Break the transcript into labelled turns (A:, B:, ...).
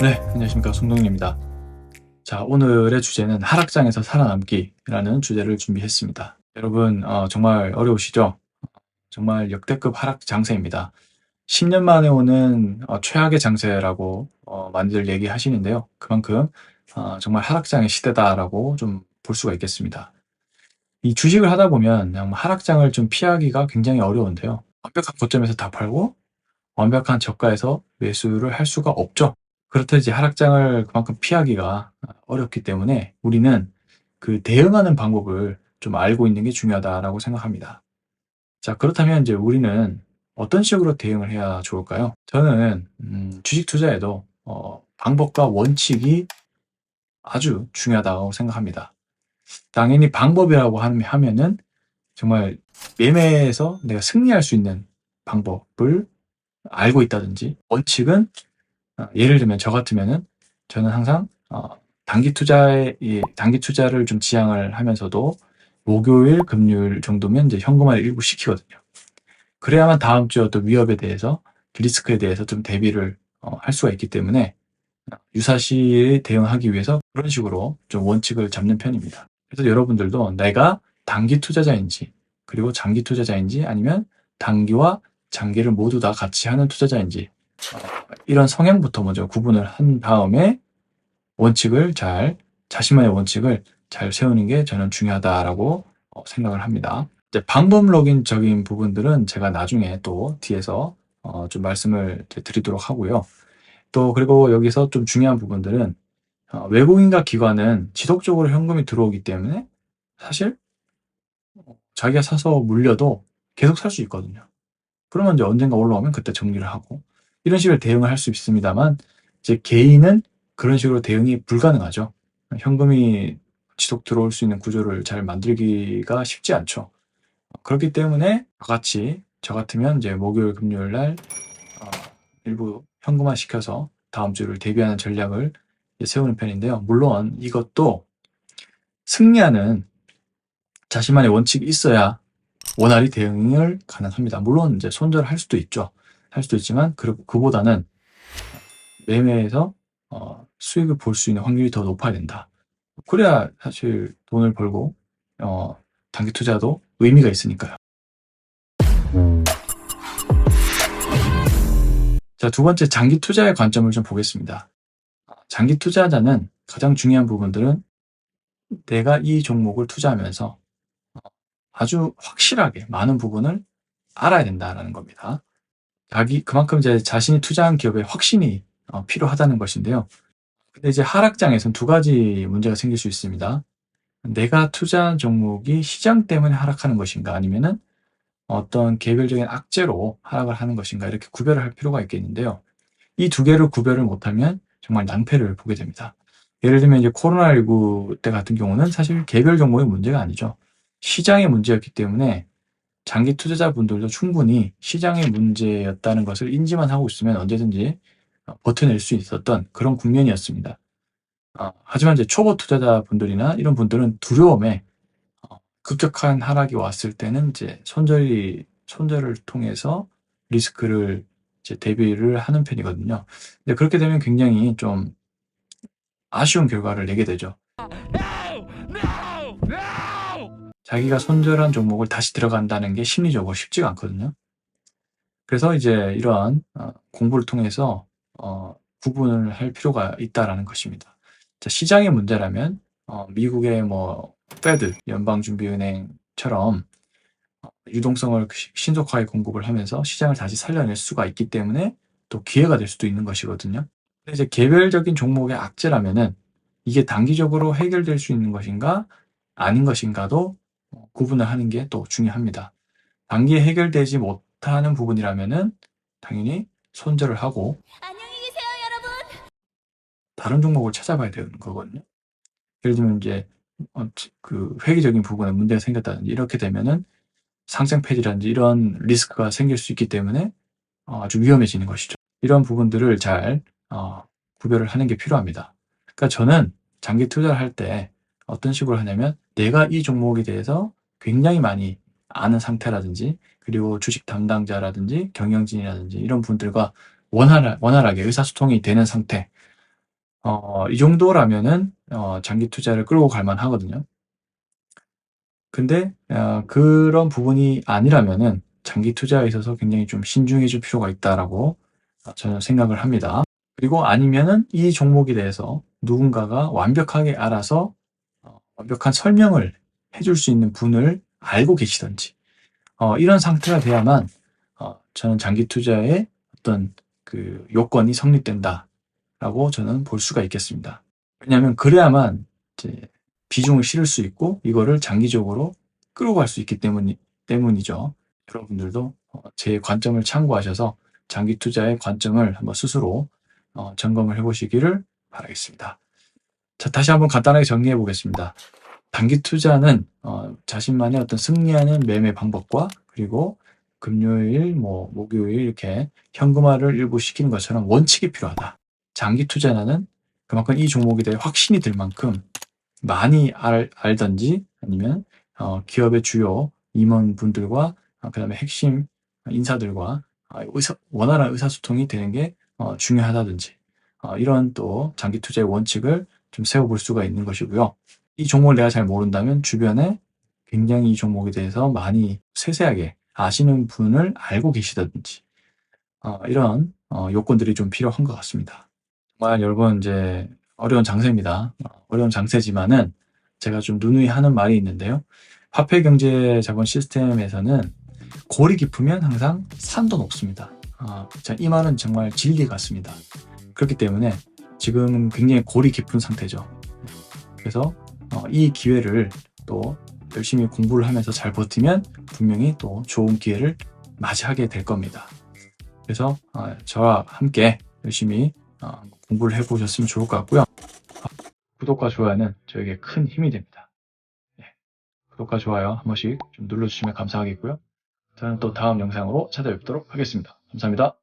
A: 네, 안녕하십니까. 송동일입니다. 자, 오늘의 주제는 하락장에서 살아남기라는 주제를 준비했습니다. 여러분, 정말 어려우시죠? 정말 역대급 하락 장세입니다. 10년 만에 오는 최악의 장세라고 많이들 얘기하시는데요. 그만큼 정말 하락장의 시대다라고 좀 볼 수가 있겠습니다. 이 주식을 하다 보면 하락장을 좀 피하기가 굉장히 어려운데요. 완벽한 고점에서 다 팔고 완벽한 저가에서 매수를 할 수가 없죠. 그렇듯이 하락장을 그만큼 피하기가 어렵기 때문에 우리는 그 대응하는 방법을 좀 알고 있는 게 중요하다라고 생각합니다. 자, 그렇다면 이제 우리는 어떤 식으로 대응을 해야 좋을까요? 저는 주식 투자에도 방법과 원칙이 아주 중요하다고 생각합니다. 당연히 방법이라고 하면은 정말 매매에서 내가 승리할 수 있는 방법을 알고 있다든지, 원칙은 예를 들면 저 같으면은 저는 항상 단기 투자를 좀 지향을 하면서도 목요일, 금요일 정도면 이제 현금화를 일부 시키거든요. 그래야만 다음 주에 어떤 위협에 대해서, 리스크에 대해서 좀 대비를 할 수가 있기 때문에 유사시에 대응하기 위해서 그런 식으로 좀 원칙을 잡는 편입니다. 그래서 여러분들도 내가 단기 투자자인지, 그리고 장기 투자자인지, 아니면 단기와 장기를 모두 다 같이 하는 투자자인지, 이런 성향부터 먼저 구분을 한 다음에 자신만의 원칙을 잘 세우는 게 저는 중요하다라고 생각을 합니다. 이제 방법론적인 부분들은 제가 나중에 또 뒤에서 좀 말씀을 드리도록 하고요. 또 그리고 여기서 좀 중요한 부분들은 외국인과 기관은 지속적으로 현금이 들어오기 때문에 사실 자기가 사서 물려도 계속 살 수 있거든요. 그러면 이제 언젠가 올라오면 그때 정리를 하고 이런 식으로 대응을 할 수 있습니다만, 이제 개인은 그런 식으로 대응이 불가능하죠. 현금이 지속 들어올 수 있는 구조를 잘 만들기가 쉽지 않죠. 그렇기 때문에 저 같으면 이제 목요일, 금요일 날 일부 현금화 시켜서 다음 주를 대비하는 전략을 세우는 편인데요. 물론 이것도 승리하는 자신만의 원칙이 있어야 원활히 대응을 가능합니다. 물론 이제 손절할 수도 있죠. 할 수도 있지만 그보다는 매매에서 수익을 볼 수 있는 확률이 더 높아야 된다. 그래야 사실 돈을 벌고 단기 투자도 의미가 있으니까요. 자, 두 번째, 장기 투자의 관점을 좀 보겠습니다. 장기 투자자는 가장 중요한 부분들은 내가 이 종목을 투자하면서 아주 확실하게 많은 부분을 알아야 된다라는 겁니다. 그만큼 이제 자신이 투자한 기업에 확신이 필요하다는 것인데요. 근데 이제 하락장에서는 두 가지 문제가 생길 수 있습니다. 내가 투자한 종목이 시장 때문에 하락하는 것인가, 아니면은 어떤 개별적인 악재로 하락을 하는 것인가, 이렇게 구별을 할 필요가 있겠는데요. 이 두 개를 구별을 못하면 정말 낭패를 보게 됩니다. 예를 들면 이제 코로나19 때 같은 경우는 사실 개별 종목의 문제가 아니죠. 시장의 문제였기 때문에 장기 투자자분들도 충분히 시장의 문제였다는 것을 인지만 하고 있으면 언제든지 버텨낼 수 있었던 그런 국면이었습니다. 하지만 이제 초보 투자자분들이나 이런 분들은 두려움에 급격한 하락이 왔을 때는 이제 손절을 통해서 리스크를 이제 대비를 하는 편이거든요. 근데 그렇게 되면 굉장히 좀 아쉬운 결과를 내게 되죠. 자기가 손절한 종목을 다시 들어간다는 게 심리적으로 쉽지가 않거든요. 그래서 이제 이러한 공부를 통해서 구분을 할 필요가 있다라는 것입니다. 자, 시장의 문제라면 미국의 뭐 페드 연방준비은행처럼 유동성을 신속하게 공급을 하면서 시장을 다시 살려낼 수가 있기 때문에 또 기회가 될 수도 있는 것이거든요. 근데 이제 개별적인 종목의 악재라면은 이게 단기적으로 해결될 수 있는 것인가 아닌 것인가도 구분을 하는 게 또 중요합니다. 단기에 해결되지 못하는 부분이라면은 당연히 손절을 하고
B: 안녕히 계세요, 여러분.
A: 다른 종목을 찾아봐야 되는 거거든요. 예를 들면 이제 그 회계적인 부분에 문제가 생겼다든지 이렇게 되면은 상생 폐지라든지 이런 리스크가 생길 수 있기 때문에 아주 위험해지는 것이죠. 이런 부분들을 잘 구별을 하는 게 필요합니다. 그러니까 저는 장기 투자를 할 때 어떤 식으로 하냐면, 내가 이 종목에 대해서 굉장히 많이 아는 상태라든지, 그리고 주식 담당자라든지 경영진이라든지 이런 분들과 원활하게 의사소통이 되는 상태, 이 정도라면은 장기 투자를 끌고 갈 만하거든요. 근데 그런 부분이 아니라면은 장기 투자에 있어서 굉장히 좀 신중해질 필요가 있다라고 저는 생각을 합니다. 그리고 아니면은 이 종목에 대해서 누군가가 완벽하게 알아서 완벽한 설명을 해줄 수 있는 분을 알고 계시든지 이런 상태가 돼야만 저는 장기 투자의 어떤 그 요건이 성립된다라고 저는 볼 수가 있겠습니다. 왜냐하면 그래야만 이제 비중을 실을 수 있고 이거를 장기적으로 끌고 갈 수 있기 때문이죠. 여러분들도 제 관점을 참고하셔서 장기 투자의 관점을 한번 스스로 점검을 해보시기를 바라겠습니다. 자, 다시 한번 간단하게 정리해 보겠습니다. 단기 투자는 자신만의 어떤 승리하는 매매 방법과 그리고 금요일, 목요일 이렇게 현금화를 일부 시키는 것처럼 원칙이 필요하다. 장기 투자는 그만큼 이 종목에 대해 확신이 들 만큼 많이 알든지 아니면 기업의 주요 임원분들과 그다음에 핵심 인사들과 원활한 의사소통이 되는 게 중요하다든지 이런 또 장기 투자의 원칙을 좀 세워볼 수가 있는 것이고요. 이 종목을 내가 잘 모른다면 주변에 굉장히 이 종목에 대해서 많이 세세하게 아시는 분을 알고 계시다든지 이런 요건들이 좀 필요한 것 같습니다. 정말 여러분 이제 어려운 장세입니다. 어려운 장세지만은 제가 좀 누누이 하는 말이 있는데요. 화폐 경제 자본 시스템에서는 골이 깊으면 항상 산도 높습니다. 이 말은 정말 진리 같습니다. 그렇기 때문에 지금 굉장히 골이 깊은 상태죠. 그래서 이 기회를 또 열심히 공부를 하면서 잘 버티면 분명히 또 좋은 기회를 맞이하게 될 겁니다. 그래서 저와 함께 열심히 공부를 해보셨으면 좋을 것 같고요. 구독과 좋아요는 저에게 큰 힘이 됩니다. 네, 구독과 좋아요 한 번씩 좀 눌러주시면 감사하겠고요. 저는 또 다음 영상으로 찾아뵙도록 하겠습니다. 감사합니다.